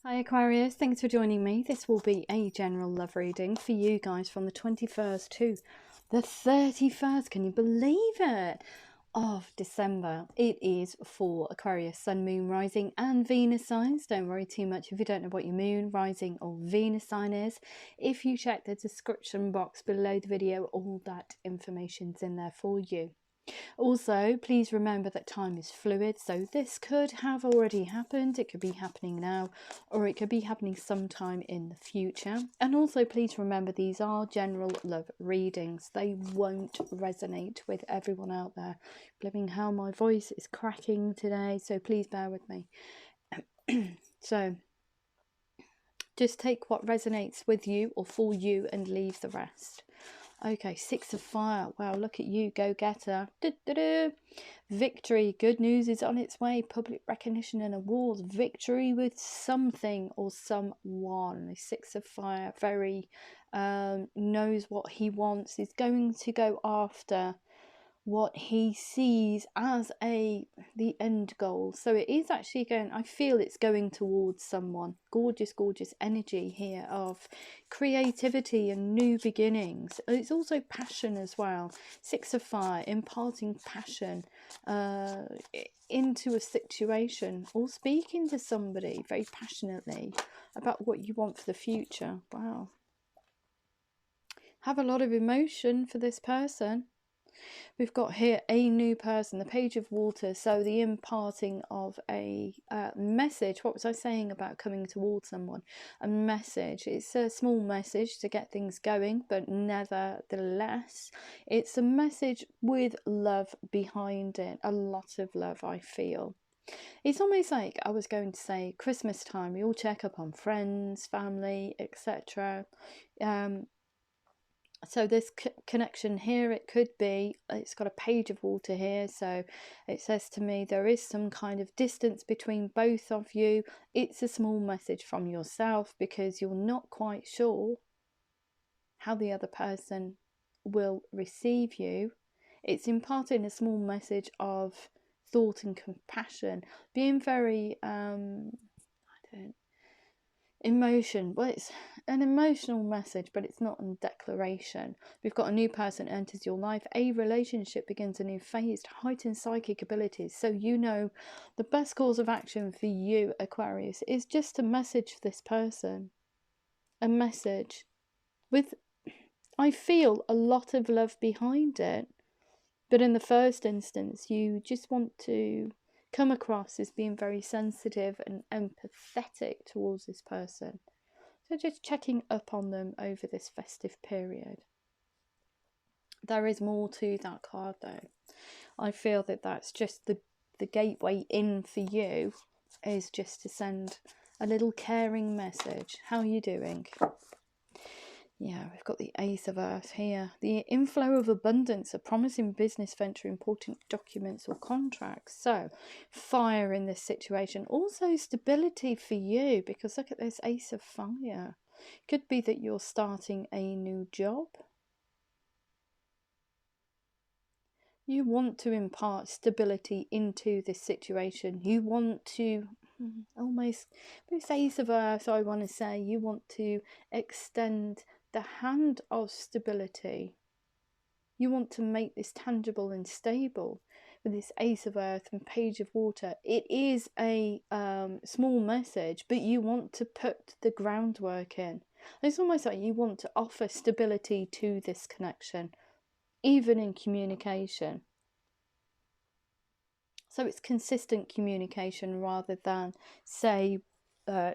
Hi Aquarius, thanks for joining me. This will be a general love reading for you guys from the 21st to the 31st. Can you believe it? Of December. It is for Aquarius, Sun, Moon, Rising and Venus signs. Don't worry too much if you don't know what your Moon, Rising or Venus sign is. If you check the description box below the video, all that information's in there for you. Also, please remember that time is fluid, so this could have already happened, it could be happening now, or it could be happening sometime in the future. And also please remember these are general love readings. They won't resonate with everyone out there. Believing how my voice is cracking today, so please bear with me. So just take what resonates with you or for you and leave the rest. Okay, Six of Fire. Wow, look at you, go-getter. Victory. Good news is on its way. Public recognition and awards. Victory with something or someone. The Six of Fire very knows what he wants. Is going to go after what he sees as the end goal. So it is actually going, I feel it's going towards someone. Gorgeous energy here of creativity and new beginnings. It's also passion as well. Six of Fire, imparting passion into a situation or speaking to somebody very passionately about what you want for the future. Wow. Have a lot of emotion for this person. We've got here a new person, the Page of Water, so the imparting of a message. What was I saying about coming towards someone? A message. It's a small message to get things going, but nevertheless, it's a message with love behind it. A lot of love, I feel. It's almost like I was going to say Christmas time. We all check up on friends, family, etc. So this connection here, it could be, it's got a Page of Water here, so it says to me there is some kind of distance between both of you. It's a small message from yourself because you're not quite sure how the other person will receive you. It's imparting a small message of thought and compassion, being very emotion. Well, it's an emotional message, but it's not a declaration. We've got a new person enters your life. A relationship begins a new phase. Heightened psychic abilities. So you know the best course of action for you, Aquarius, is just to message this person. A message with, I feel, a lot of love behind it. But in the first instance, you just want to come across as being very sensitive and empathetic towards this person. So just checking up on them over this festive period. There is more to that card though. I feel that that's just the gateway in for you, is just to send a little caring message. How are you doing? Yeah, we've got the Ace of Earth here. The inflow of abundance, a promising business venture, important documents or contracts. So, fire in this situation. Also stability for you, because look at this Ace of Fire. Could be that you're starting a new job. You want to impart stability into this situation. You want to almost, with Ace of Earth, I want to say, you want to extend the hand of stability. You want to make this tangible and stable. With this Ace of Earth and Page of Water, it is a small message, but you want to put the groundwork in. It's almost like you want to offer stability to this connection, even in communication. So it's consistent communication rather than, say,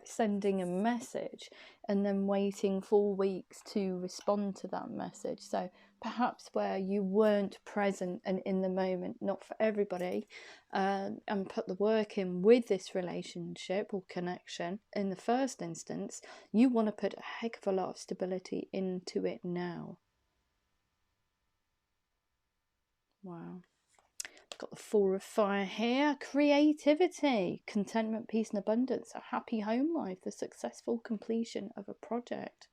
sending a message and then waiting 4 weeks to respond to that message. So perhaps where you weren't present and in the moment, not for everybody, and put the work in with this relationship or connection in the first instance, you want to put a heck of a lot of stability into it now. Wow. Got the Four of Fire here. Creativity, contentment, peace and abundance, a happy home life, the successful completion of a project.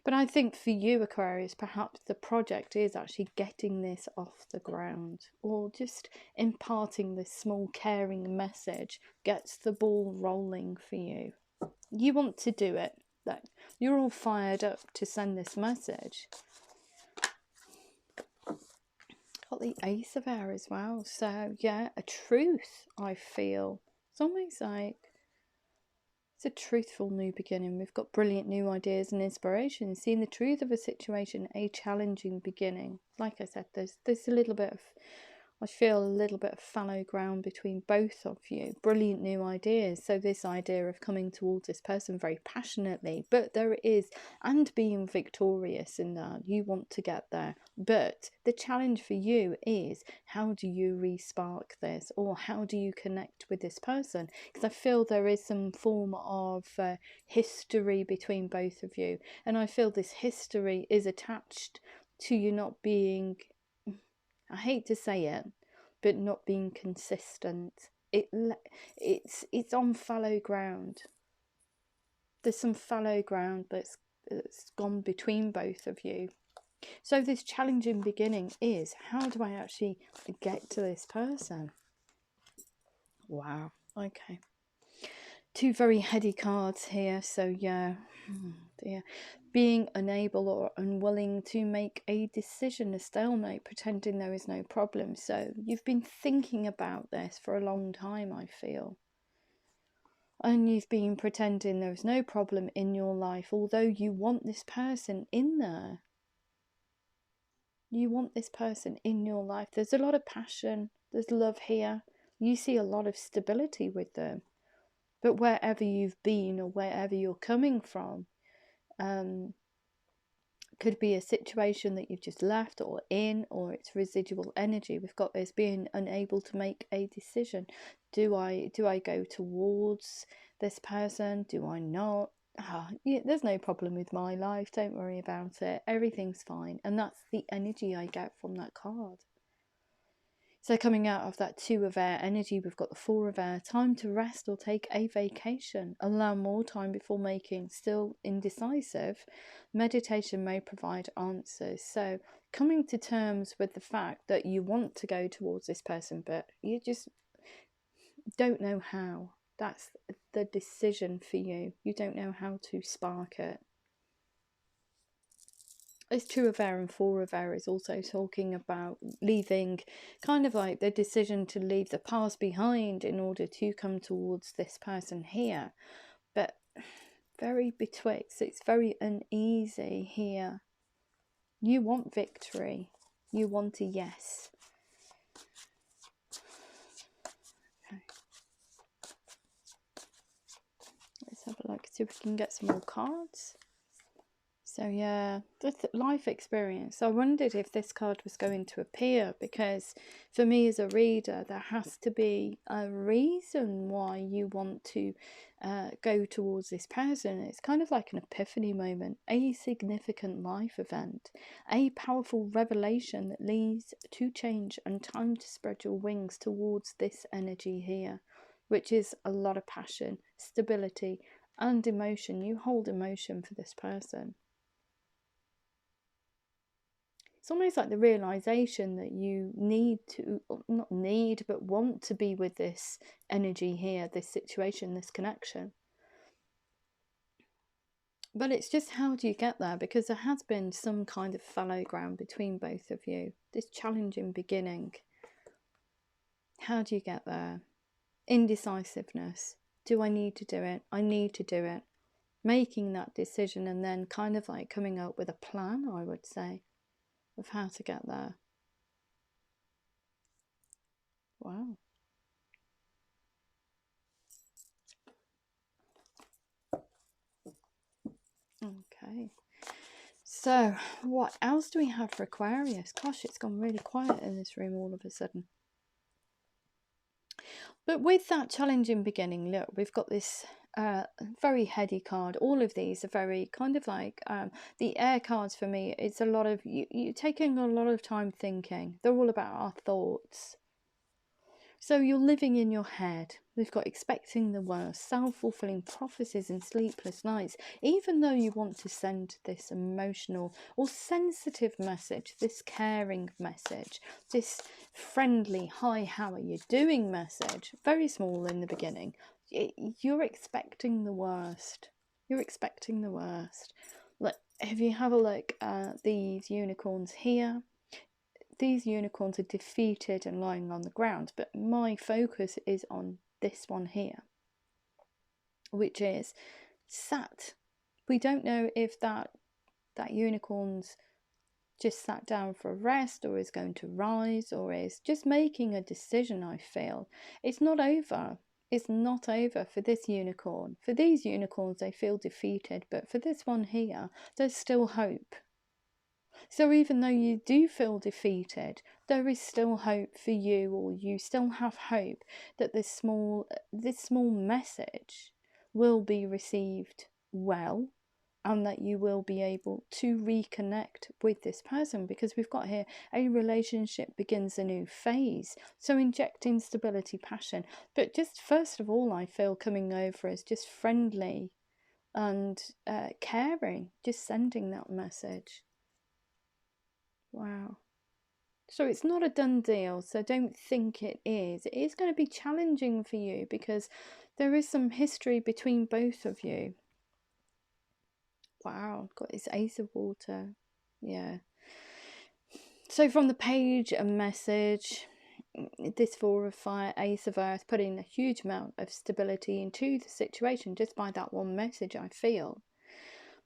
But I think for you, Aquarius, perhaps the project is actually getting this off the ground, or just imparting this small caring message gets the ball rolling for you. You want to do it. Like, you're all fired up to send this message. Got the Ace of Air as well. So yeah, a truth, I feel. It's almost like it's a truthful new beginning. We've got brilliant new ideas and inspiration. Seeing the truth of a situation, a challenging beginning. Like I said, there's a little bit of, I feel a little bit of fallow ground between both of you. Brilliant new ideas. So this idea of coming towards this person very passionately, but there is, and being victorious in that. You want to get there. But the challenge for you is, how do you re-spark this? Or how do you connect with this person? Because I feel there is some form of history between both of you. And I feel this history is attached to you not being, I hate to say it, but not being consistent. It's on fallow ground. There's some fallow ground that's gone between both of you. So this challenging beginning is, how do I actually get to this person? Wow. Okay. Two very heady cards here. So yeah, dear. Being unable or unwilling to make a decision, a stalemate, pretending there is no problem. So you've been thinking about this for a long time, I feel. And you've been pretending there is no problem in your life, although you want this person in there. You want this person in your life. There's a lot of passion. There's love here. You see a lot of stability with them. But wherever you've been or wherever you're coming from, could be a situation that you've just left or in, or it's residual energy. We've got this being unable to make a decision. Do I go towards this person? Do I not? Yeah, there's no problem with my life. Don't worry about it. Everything's fine. And that's the energy I get from that card. So coming out of that 2 of Air energy, we've got the 4 of Air. Time to rest or take a vacation. Allow more time before making. Still indecisive. Meditation may provide answers. So coming to terms with the fact that you want to go towards this person, but you just don't know how. That's the decision for you. You don't know how to spark it. This 2 of Air and 4 of Air is also talking about leaving, kind of like the decision to leave the past behind in order to come towards this person here. But very betwixt, it's very uneasy here. You want victory. You want a yes. Okay. Let's have a look, see if we can get some more cards. So yeah, life experience. I wondered if this card was going to appear, because for me as a reader, there has to be a reason why you want to go towards this person. It's kind of like an epiphany moment, a significant life event, a powerful revelation that leads to change and time to spread your wings towards this energy here, which is a lot of passion, stability and emotion. You hold emotion for this person. It's almost like the realization that you need to, not need, but want to be with this energy here, this situation, this connection. But it's just, how do you get there? Because there has been some kind of fallow ground between both of you. This challenging beginning. How do you get there? Indecisiveness. Do I need to do it? I need to do it. Making that decision and then kind of like coming up with a plan, I would say, of how to get there. Wow. Okay. So, what else do we have for Aquarius? Gosh, it's gone really quiet in this room all of a sudden. But with that challenging beginning, look, we've got this very heady card. All of these are very kind of like the air cards for me. It's a lot of you taking a lot of time thinking. They're all about our thoughts. So you're living in your head. We've got expecting the worst, self-fulfilling prophecies and sleepless nights. Even though you want to send this emotional or sensitive message, this caring message, this friendly, hi, how are you doing message, very small in the beginning, you're expecting the worst. You're expecting the worst. Like, if you have a look at these unicorns here, these unicorns are defeated and lying on the ground, but my focus is on this one here, which is sat. We don't know if that unicorn's just sat down for a rest, or is going to rise, or is just making a decision. I feel it's not over. It's not over for this unicorn. For these unicorns, they feel defeated, but for this one here, there's still hope. So even though you do feel defeated, there is still hope for you, or you still have hope that this small message will be received well, and that you will be able to reconnect with this person, because we've got here a relationship begins a new phase. So injecting stability, passion, but just first of all, I feel coming over as just friendly and caring, just sending that message. Wow. So it's not a done deal, so don't think it is. It is going to be challenging for you, because there is some history between both of you. Wow, got this Ace of Water. Yeah. So from the page, a message, this Four of Fire, Ace of Earth, putting a huge amount of stability into the situation just by that one message, I feel.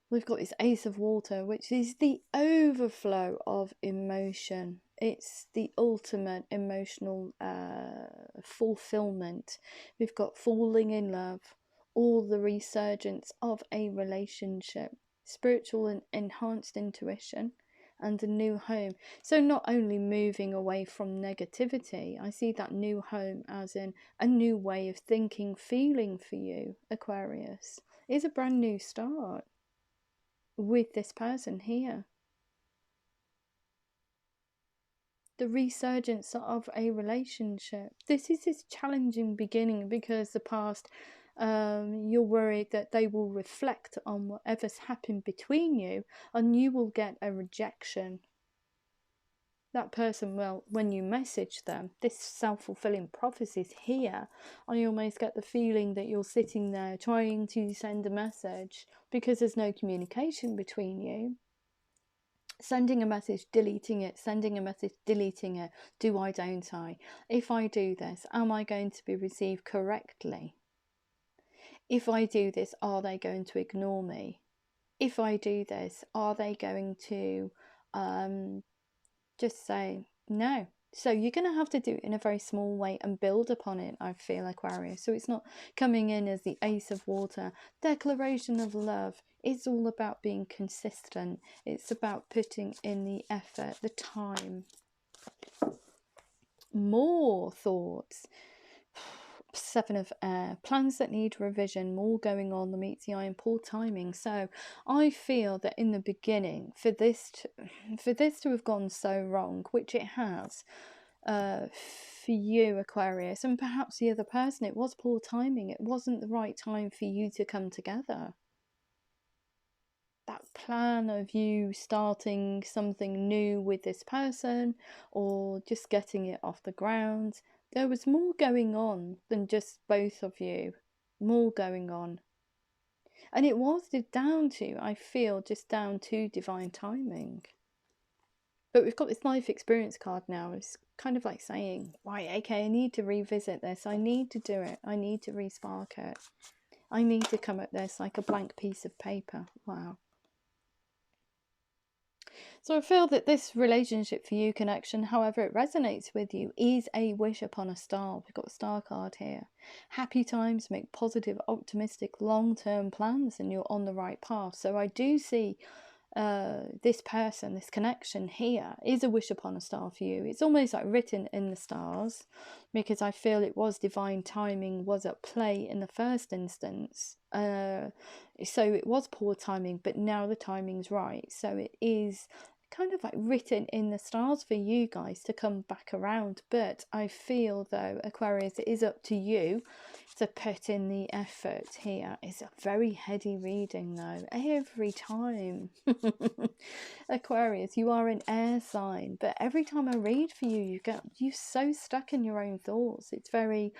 We've got this Ace of Water, which is the overflow of emotion. It's the ultimate emotional fulfillment. We've got falling in love, all the resurgence of a relationship, spiritual and enhanced intuition, and a new home. So not only moving away from negativity, I see that new home as in a new way of thinking, feeling for you, Aquarius. It's a brand new start with this person here. The resurgence of a relationship. This is this challenging beginning, because the past, you're worried that they will reflect on whatever's happened between you, and you will get a rejection. That person, well, when you message them, this self-fulfilling prophecies here, I almost get the feeling that you're sitting there trying to send a message because there's no communication between you. Sending a message, deleting it, sending a message, deleting it. Do I, don't I? If I do this, am I going to be received correctly? If I do this, are they going to ignore me? If I do this, are they going to just say no? So you're going to have to do it in a very small way and build upon it, I feel, Aquarius. So it's not coming in as the Ace of Water, declaration of love. It's all about being consistent. It's about putting in the effort, the time. More thoughts. Seven of Air, plans that need revision, more going on that meets the eye, and poor timing. So I feel that in the beginning, for this to have gone so wrong, which it has, for you, Aquarius, and perhaps the other person, it was poor timing. It wasn't the right time for you to come together. That plan of you starting something new with this person, or just getting it off the ground, there was more going on than just both of you. More going on. And it was down to, I feel, just down to divine timing. But we've got this life experience card now. It's kind of like saying, right, okay, I need to revisit this. I need to do it. I need to respark it. I need to come at this like a blank piece of paper. Wow. So I feel that this relationship for you, connection, however it resonates with you, is a wish upon a star. We've got a star card here. Happy times, make positive, optimistic, long-term plans, and you're on the right path. So I do see this person, this connection here, is a wish upon a star for you. It's almost like written in the stars, because I feel it was divine timing was at play in the first instance. So it was poor timing, but now the timing's right. So it is kind of like written in the stars for you guys to come back around. But I feel though, Aquarius, it is up to you to put in the effort here. It's a very heady reading though, every time. Aquarius, you are an air sign, but every time I read for you, you're so stuck in your own thoughts. It's very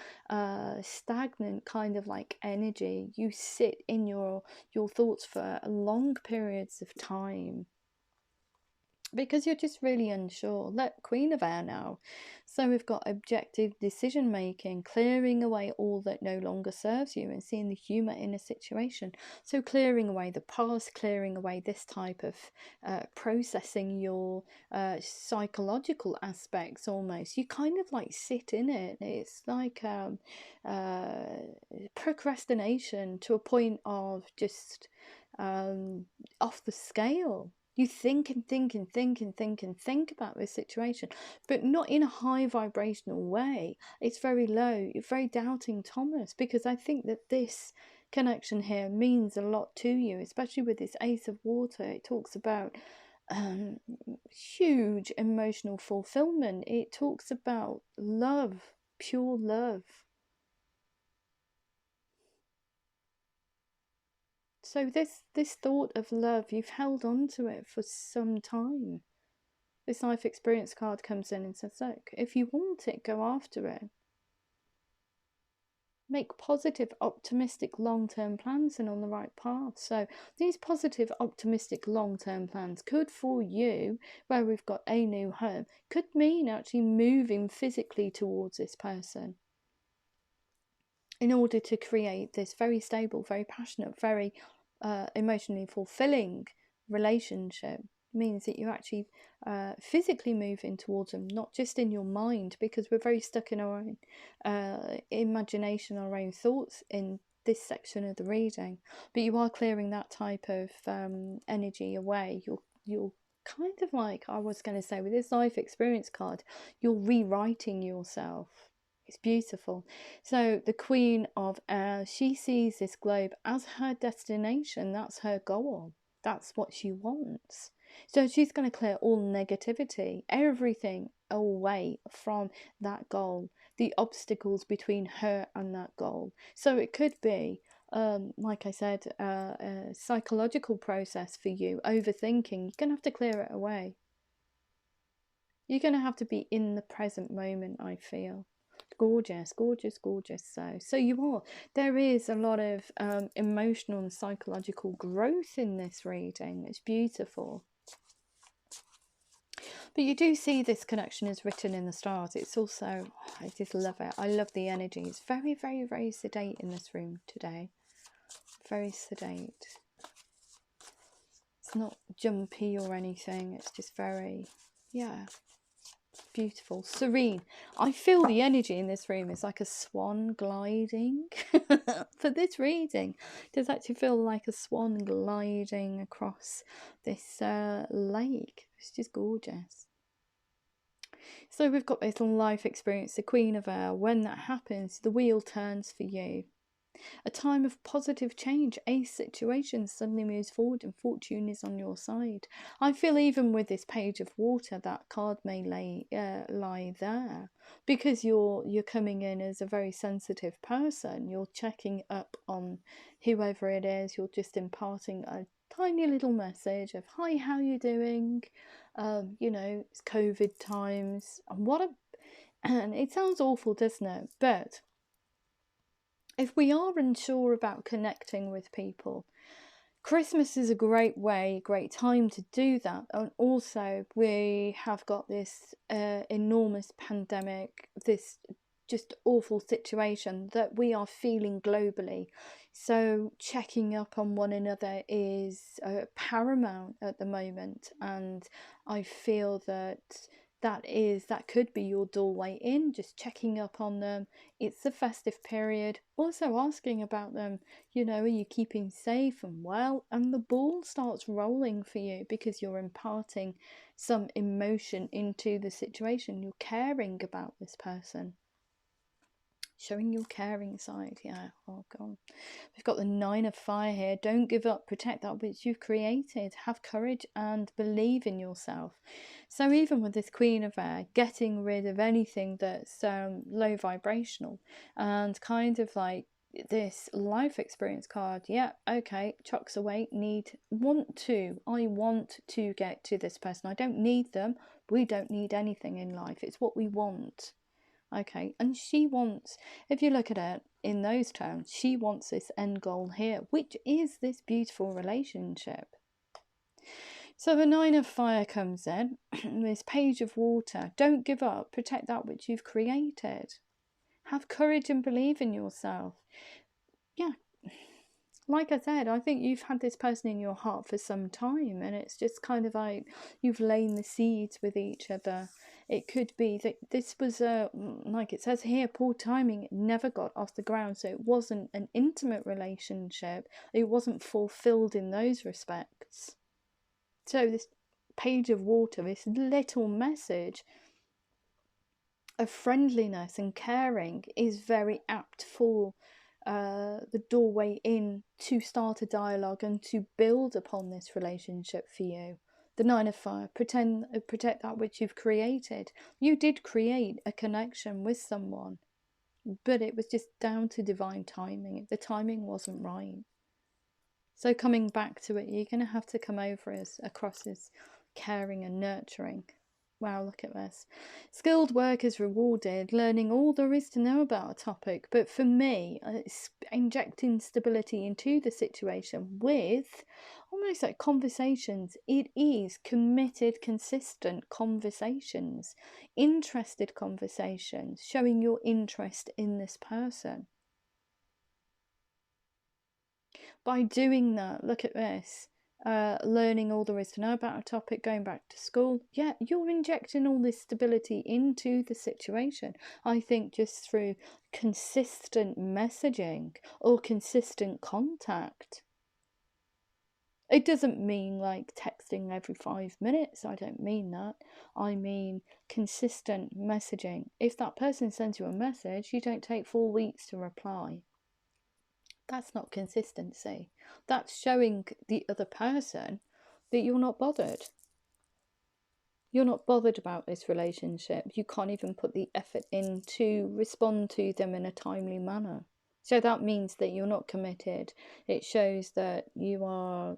stagnant kind of like energy. You sit in your thoughts for long periods of time because you're just really unsure. Let Queen of Air now. So we've got objective decision making, clearing away all that no longer serves you and seeing the humour in a situation. So clearing away the past, clearing away this type of processing your psychological aspects almost. You kind of like sit in it. It's like procrastination to a point of just off the scale. You think and think and think and think and think about this situation, but not in a high vibrational way. It's very low. You're very doubting Thomas, because I think that this connection here means a lot to you, especially with this Ace of Water. It talks about huge emotional fulfillment. It talks about love, pure love. So this thought of love, you've held on to it for some time. This life experience card comes in and says, look, if you want it, go after it. Make positive, optimistic, long-term plans and on the right path. So these positive, optimistic, long-term plans could, for you, where we've got a new home, could mean actually moving physically towards this person in order to create this very stable, very passionate, very emotionally fulfilling relationship. Means that you're actually physically moving towards them, not just in your mind, because we're very stuck in our own imagination, our own thoughts in this section of the reading. But you are clearing that type of energy away. You're kind of like, I was going to say, with this life experience card, you're rewriting yourself. It's beautiful. So the Queen of Air, she sees this globe as her destination. That's her goal. That's what she wants. So she's going to clear all negativity, everything away from that goal, the obstacles between her and that goal. So it could be, like I said, a psychological process for you, overthinking. You're going to have to clear it away. You're going to have to be in the present moment, I feel. Gorgeous, gorgeous, gorgeous. So you are. There is a lot of emotional and psychological growth in this reading. It's beautiful. But you do see this connection is written in the stars. It's also, I just love it. I love the energy. It's very, very, very sedate in this room today. Very sedate. It's not jumpy or anything. It's just very, yeah, beautiful, serene. I feel the energy in this room is like a swan gliding. For this reading, it does actually feel like a swan gliding across this lake. It's just gorgeous. So we've got this life experience, the Queen of Air. When that happens, the wheel turns for you. A time of positive change. A situation suddenly moves forward and fortune is on your side. I feel even with this Page of Water, that card may lie there, because you're coming in as a very sensitive person. You're checking up on whoever it is. You're just imparting a tiny little message of, hi, how you doing? You know, it's COVID times. And it sounds awful, doesn't it? But if we are unsure about connecting with people, Christmas is a great time to do that. And also we have got this enormous pandemic, this just awful situation that we are feeling globally. So checking up on one another is paramount at the moment. And I feel that that could be your doorway in, just checking up on them. It's the festive period, also asking about them, you know, are you keeping safe and well? And the ball starts rolling for you because you're imparting some emotion into the situation. You're caring about this person. Showing your caring side, yeah. Oh god. We've got the Nine of Fire here. Don't give up, protect that which you've created. Have courage and believe in yourself. So even with this Queen of Air, getting rid of anything that's low vibrational, and kind of like this life experience card. Yeah, okay, chucks away. I want to get to this person. I don't need them. We don't need anything in life. It's what we want. Okay, and she wants, if you look at it in those terms, she wants this end goal here, which is this beautiful relationship. So the Nine of Fire comes in, this Page of Water. Don't give up, protect that which you've created. Have courage and believe in yourself. Yeah, like I said, I think you've had this person in your heart for some time, and it's just kind of like you've lain the seeds with each other. It could be that this was like it says here, poor timing. It never got off the ground, so it wasn't an intimate relationship. It wasn't fulfilled in those respects. So this Page of Water, this little message of friendliness and caring, is very apt for the doorway in to start a dialogue and to build upon this relationship for you. The Nine of Fire, protect that which you've created. You did create a connection with someone, but it was just down to divine timing. The timing wasn't right. So coming back to it, you're going to have to come over across as caring and nurturing. Wow, look at this. Skilled work is rewarded, learning all there is to know about a topic. But for me, it's injecting stability into the situation with almost like conversations. It is committed, consistent conversations, interested conversations, showing your interest in this person. By doing that, look at this. Learning all there is to know about a topic, going back to school. Yeah, you're injecting all this stability into the situation. I think just through consistent messaging or consistent contact. It doesn't mean like texting every 5 minutes. I don't mean that. I mean consistent messaging. If that person sends you a message, you don't take 4 weeks to reply. That's not consistency. That's showing the other person that you're not bothered. You're not bothered about this relationship. You can't even put the effort in to respond to them in a timely manner. So that means that you're not committed. It shows that you are...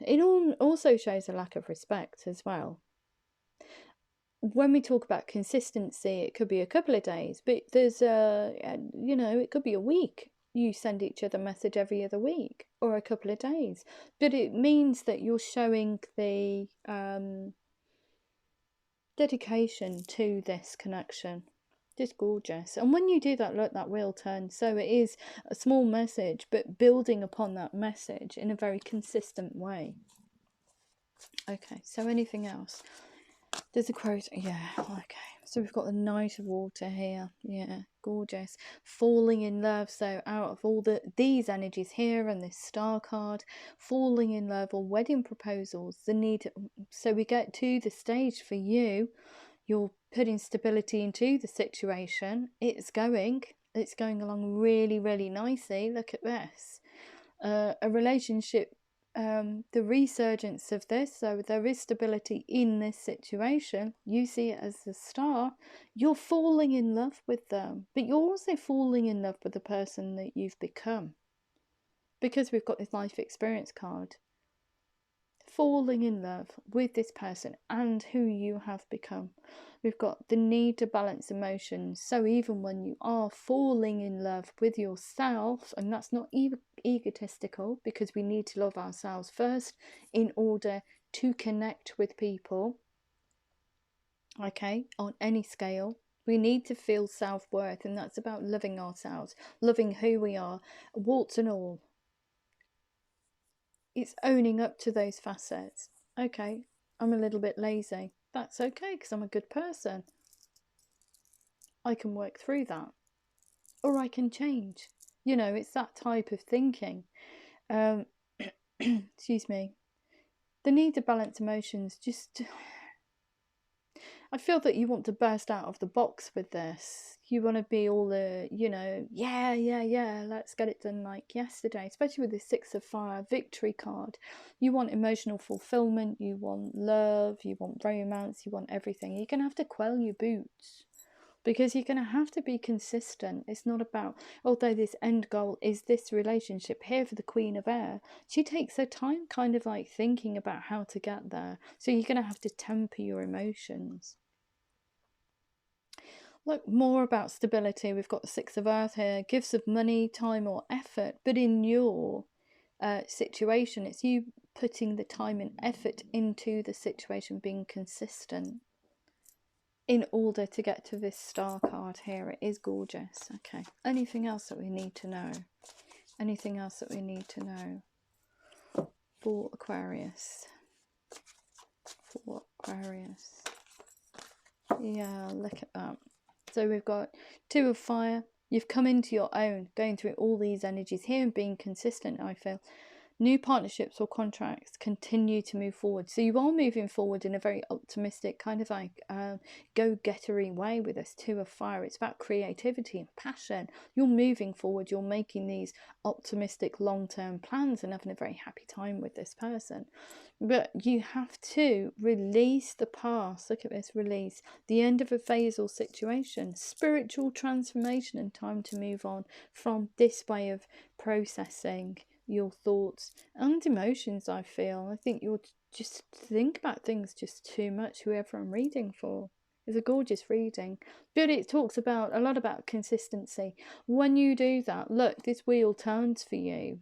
it also shows a lack of respect as well. When we talk about consistency, it could be a couple of days, but there's it could be a week. You send each other a message every other week or a couple of days, but it means that you're showing the dedication to this connection. Just gorgeous. And when you do that, look, that wheel turns. So it is a small message, but building upon that message in a very consistent way. Okay, so anything else? There's a quote. Yeah, okay. So we've got the Knight of Water here. Yeah, gorgeous. Falling in love. So out of all these energies here and this star card, falling in love or wedding proposals, the need. So we get to the stage for you. You're putting stability into the situation. It's going along really, really nicely. Look at this. A relationship. The resurgence of this, so there is stability in this situation. You see it as the star. You're falling in love with them, but you're also falling in love with the person that you've become, because we've got this life experience card. Falling in love with this person and who you have become. We've got the need to balance emotions. So even when you are falling in love with yourself, and that's not egotistical, because we need to love ourselves first in order to connect with people, okay, on any scale. We need to feel self-worth, and that's about loving ourselves, loving who we are, warts and all. It's owning up to those facets. Okay, I'm a little bit lazy. That's okay, because I'm a good person. I can work through that. Or I can change. It's that type of thinking. Excuse me. The need to balance emotions, just... I feel that you want to burst out of the box with this. You want to be all the, you know, yeah, let's get it done like yesterday, especially with the Six of Fire victory card. You want emotional fulfillment, you want love, you want romance, you want everything. You're going to have to quell your boots, because you're going to have to be consistent. It's not about, although this end goal is this relationship here for the Queen of Air, she takes her time kind of like thinking about how to get there. So you're going to have to temper your emotions. Look, more about stability. We've got the Six of Earth here, gifts of money, time or effort. But in your situation, it's you putting the time and effort into the situation, being consistent, in order to get to this star card here. It is gorgeous. Okay, anything else that we need to know? Anything else that we need to know for Aquarius? For Aquarius. Yeah, look at that. So we've got Two of Fire. You've come into your own, going through all these energies here and being consistent, I feel. New partnerships or contracts continue to move forward. So you are moving forward in a very optimistic, kind of like go-gettery way with this Two of Fire. It's about creativity and passion. You're moving forward. You're making these optimistic long-term plans and having a very happy time with this person. But you have to release the past. Look at this, release. The end of a phase or situation. Spiritual transformation and time to move on from this way of processing your thoughts and emotions. I think you'll just think about things just too much, whoever I'm reading for. It's a gorgeous reading, but it talks about a lot about consistency. When you do that, look, this wheel turns for you.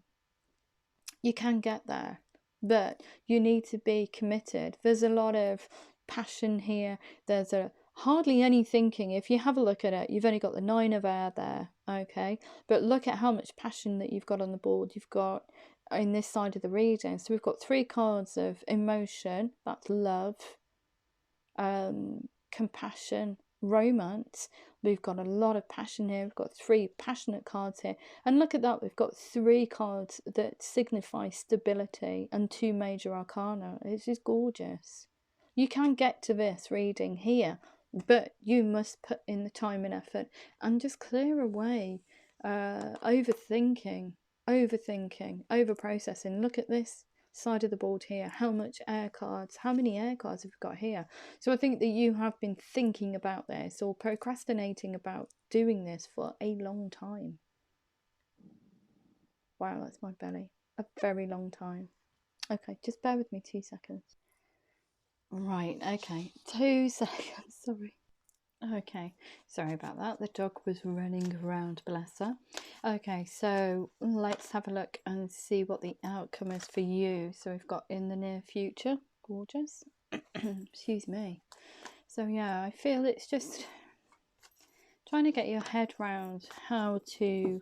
You can get there, but you need to be committed. There's a lot of passion here. There's hardly any thinking. If you have a look at it, you've only got the Nine of Air there, okay? But look at how much passion that you've got on the board. You've got in this side of the reading. So we've got 3 cards of emotion. That's love, compassion, romance. We've got a lot of passion here. We've got 3 passionate cards here. And look at that. We've got 3 cards that signify stability and 2 major arcana. It's just gorgeous. You can get to this reading here, but you must put in the time and effort and just clear away overthinking, over-processing. Look at this side of the board here. How much air cards, how many air cards have we got here? So I think that you have been thinking about this or procrastinating about doing this for a long time. Wow, that's my belly. A very long time. Okay, just bear with me 2 seconds. Right, okay, 2 seconds, sorry. Okay, sorry about that. The dog was running around, bless her. Okay, so let's have a look and see what the outcome is for you. So we've got in the near future. Gorgeous. Excuse me. So yeah, I feel it's just trying to get your head round how to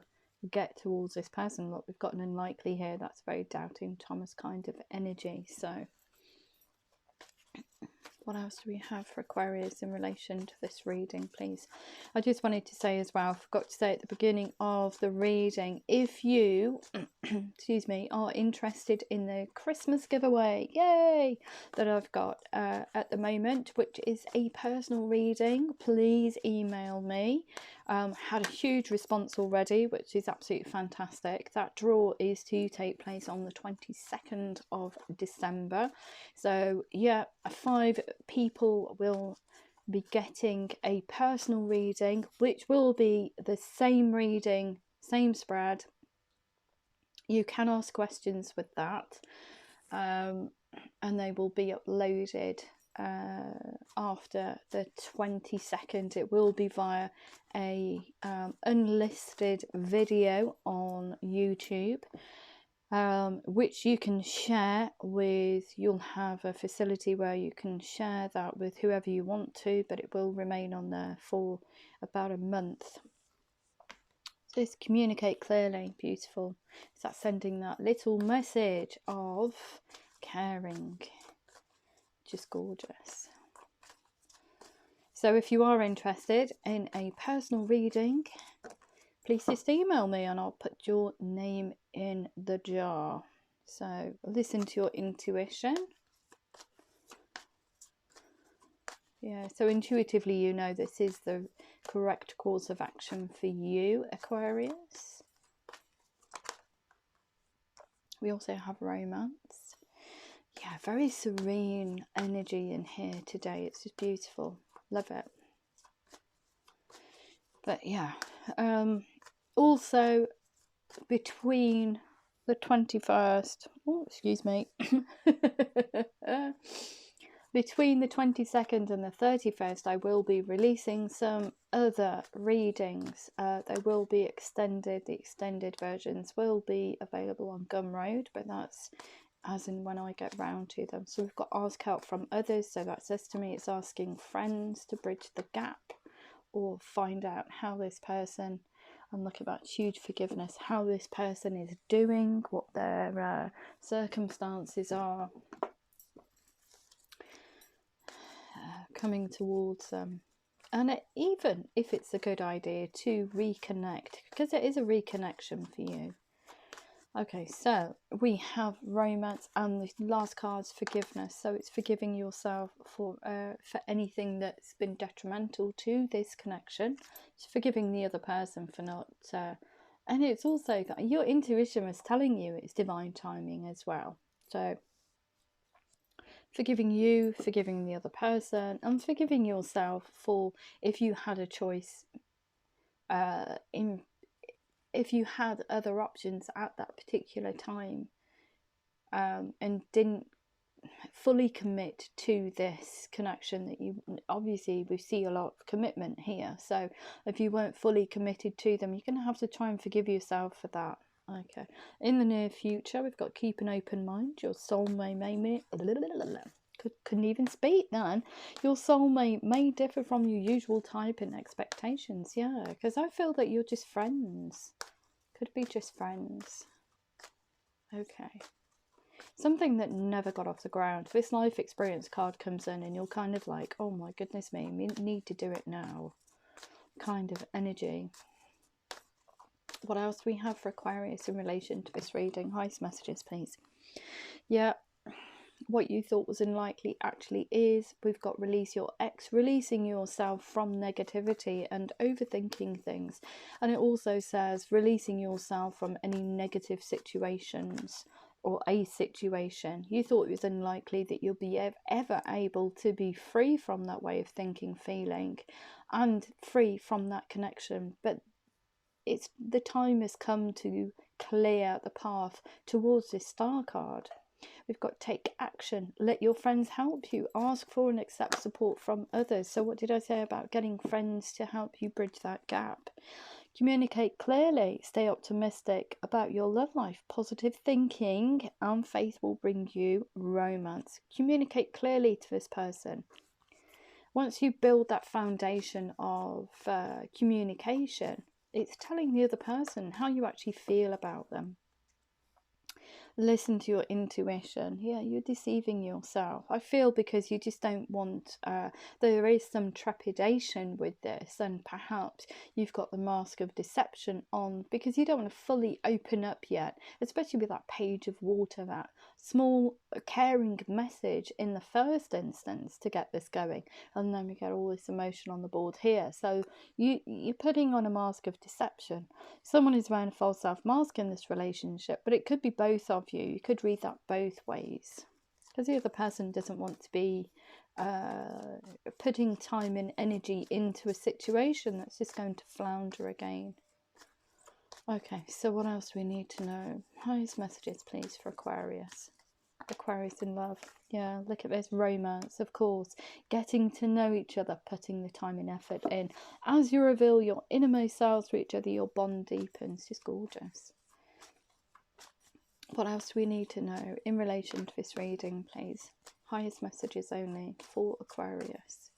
get towards this person. Look, we've got an unlikely here. That's very doubting Thomas kind of energy. So what else do we have for Aquarius in relation to this reading, please? I just wanted to say as well, I forgot to say at the beginning of the reading, if you, excuse me, are interested in the Christmas giveaway, yay, that I've got at the moment, which is a personal reading, please email me. Had a huge response already, which is absolutely fantastic. That draw is to take place on the 22nd of December. So yeah, 5 people will be getting a personal reading, which will be the same reading, same spread. You can ask questions with that, and they will be uploaded after the 22nd. It will be via a unlisted video on YouTube, which you can share with. You'll have a facility where you can share that with whoever you want to, but it will remain on there for about a month. Just communicate clearly, beautiful. Is that sending that little message of caring? Just gorgeous. So if you are interested in a personal reading, please just email me and I'll put your name in the jar. So listen to your intuition. Yeah, so intuitively you know this is the correct course of action for you, Aquarius. We also have romance. Yeah, very serene energy in here today. It's just beautiful. Love it. But yeah, also between the 21st, oh, excuse me, between the 22nd and the 31st, I will be releasing some other readings. They will be extended. The extended versions will be available on Gumroad, but that's as and when I get round to them. So we've got Ask Help from Others. So that says to me it's asking friends to bridge the gap or find out how this person, and look at that huge forgiveness, how this person is doing, what their circumstances are coming towards them. And even if it's a good idea to reconnect, because it is a reconnection for you. Okay, so we have romance, and the last card's forgiveness. So it's forgiving yourself for anything that's been detrimental to this connection. It's forgiving the other person for not, and it's also that your intuition was telling you it's divine timing as well. So forgiving you, forgiving the other person, and forgiving yourself for if you had a choice if you had other options at that particular time and didn't fully commit to this connection that you, obviously we see a lot of commitment here, so if you weren't fully committed to them, you're going to have to try and forgive yourself for that. Okay, in the near future we've got keep an open mind. Your soulmate may couldn't even speak then. Your soulmate may differ from your usual type and expectations. Yeah, because I feel that you're just friends. Could be just friends. Okay. Something that never got off the ground. This life experience card comes in and you're kind of like, oh my goodness me, we need to do it now. Kind of energy. What else do we have for Aquarius in relation to this reading? Highest messages, please. Yeah. What you thought was unlikely actually is. We've got release your ex, releasing yourself from negativity and overthinking things. And it also says releasing yourself from any negative situations or a situation. You thought it was unlikely that you'll be ever able to be free from that way of thinking, feeling, and free from that connection. But it's the time has come to clear the path towards this star card. We've got take action, let your friends help you, ask for and accept support from others. So what did I say about getting friends to help you bridge that gap? Communicate clearly, stay optimistic about your love life. Positive thinking and faith will bring you romance. Communicate clearly to this person. Once you build that foundation of communication, it's telling the other person how you actually feel about them. Listen to your intuition. Yeah, you're deceiving yourself, I feel, because you just don't want there is some trepidation with this, and perhaps you've got the mask of deception on because you don't want to fully open up yet, especially with that page of water, that small caring message in the first instance to get this going, and then we get all this emotion on the board here. So you're putting on a mask of deception. Someone is wearing a false self-mask in this relationship, but it could be both of you. You could read that both ways, because the other person doesn't want to be putting time and energy into a situation that's just going to flounder again. Okay, so what else do we need to know? Highest messages, please, for Aquarius. Aquarius in love. Yeah, look at this. Romance, of course. Getting to know each other, putting the time and effort in. As you reveal your innermost selves to each other, your bond deepens. Just gorgeous. What else do we need to know in relation to this reading, please? Highest messages only for Aquarius.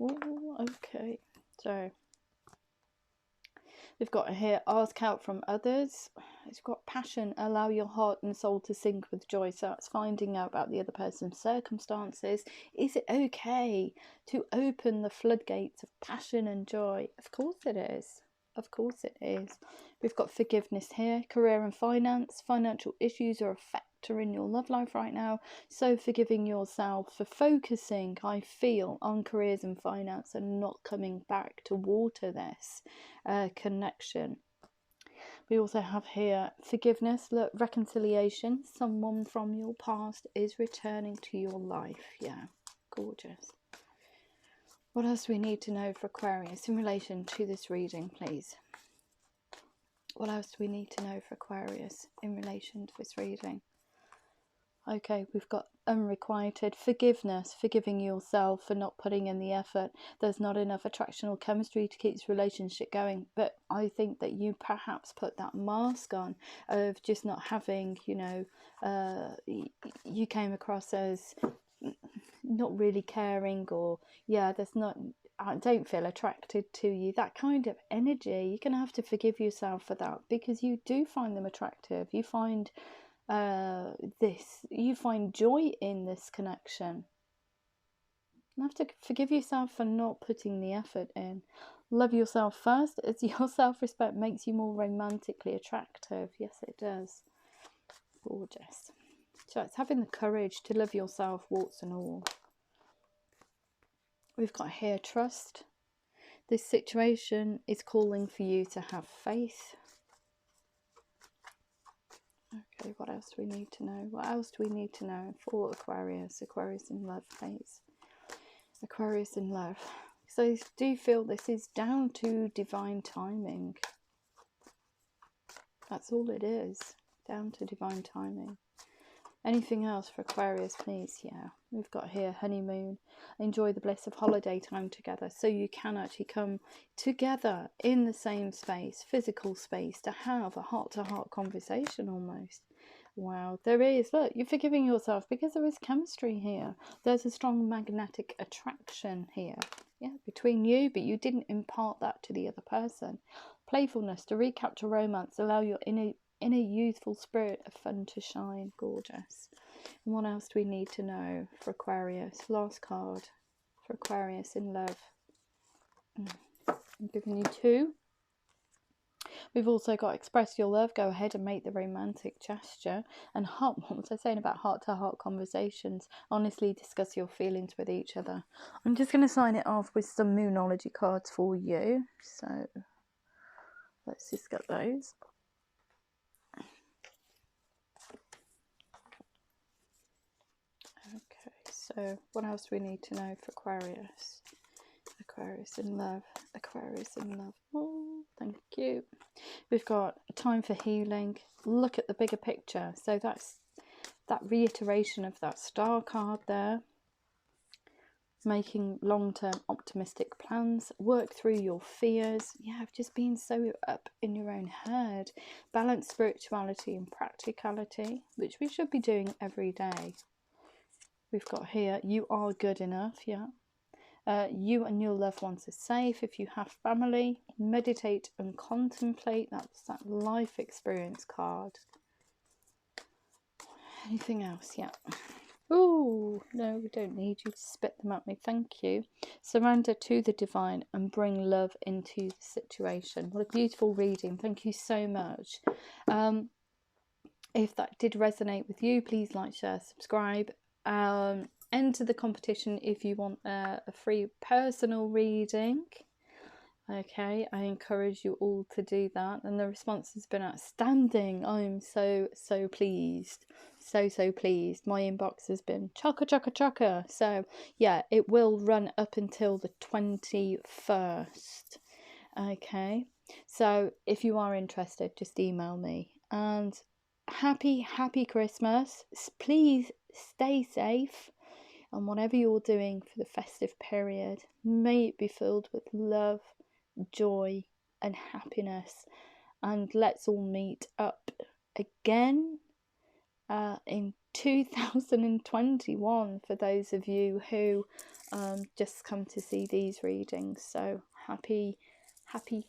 Ooh, okay. So we've got here, ask help from others. It's got passion, allow your heart and soul to sync with joy. So it's finding out about the other person's circumstances. Is it okay to open the floodgates of passion and joy? Of course it is. Of course it is. We've got forgiveness here, career and finance. Financial issues are chapter in your love life right now. So forgiving yourself for focusing, I feel, on careers and finance and not coming back to water this connection. We also have here forgiveness, look, reconciliation. Someone from your past is returning to your life. Yeah, gorgeous. What else do we need to know for Aquarius in relation to this reading, please? What else do we need to know for Aquarius in relation to this reading? Okay, we've got unrequited forgiveness, forgiving yourself for not putting in the effort. There's not enough attractional chemistry to keep this relationship going. But I think that you perhaps put that mask on of just not having, you know, you came across as not really caring, or yeah, there's not, I don't feel attracted to you, that kind of energy. You're going to have to forgive yourself for that, because you do find them attractive. You find you find joy in this connection. You have to forgive yourself for not putting the effort in. Love yourself first, as your self-respect makes you more romantically attractive. Yes, it does. Gorgeous. So it's having the courage to love yourself, warts and all. We've got here trust. This situation is calling for you to have faith. Okay, what else do we need to know? What else do we need to know for Aquarius? Aquarius in love, please. Aquarius in love. So I do feel this is down to divine timing. That's all it is. Down to divine timing. Anything else for Aquarius, please? Yeah, we've got here honeymoon. Enjoy the bliss of holiday time together. So you can actually come together in the same space, physical space, to have a heart-to-heart conversation almost. Wow, there is. Look, you're forgiving yourself because there is chemistry here. There's a strong magnetic attraction here, yeah, between you, but you didn't impart that to the other person. Playfulness to recapture romance, allow your inner youthful spirit of fun to shine. Gorgeous. And what else do we need to know for Aquarius? Last card for Aquarius in love. I'm giving you two. We've also got express your love, go ahead and make the romantic gesture. And heart, what was I saying about heart-to-heart conversations? Honestly discuss your feelings with each other. I'm just going to sign it off with some Moonology cards for you. So let's just get those. Okay, so what else do we need to know for Aquarius? Aquarius in love. Aquarius in love. Oh, thank you. We've got time for healing. Look at the bigger picture. So that's that reiteration of that star card there. Making long-term optimistic plans. Work through your fears. Yeah, I've just been so up in your own head. Balance spirituality and practicality, which we should be doing every day. We've got here, you are good enough. Yeah. You and your loved ones are safe. If you have family, meditate and contemplate. That's that life experience card. Anything else? Yeah. Oh, no, we don't need you to spit them at me. Thank you. Surrender to the divine and bring love into the situation. What a beautiful reading. Thank you so much. If that did resonate with you, please like, share, subscribe. Enter the competition if you want a free personal reading. Okay, I encourage you all to do that, and the response has been outstanding. I'm so pleased, so pleased. My inbox has been chocker. So yeah, it will run up until the 21st. Okay, so if you are interested, just email me. And happy Christmas. Please stay safe. And whatever you're doing for the festive period, may it be filled with love, joy and happiness. And let's all meet up again in 2021 for those of you who just come to see these readings. So happy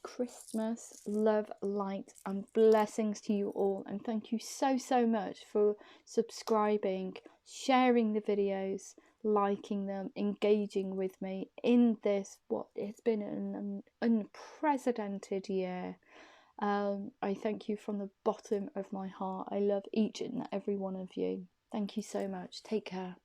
Christmas, love, light and blessings to you all, and thank you so much for subscribing, sharing the videos, liking them, engaging with me in this what has been an unprecedented year. I thank you from the bottom of my heart. I love each and every one of you. Thank you so much. Take care.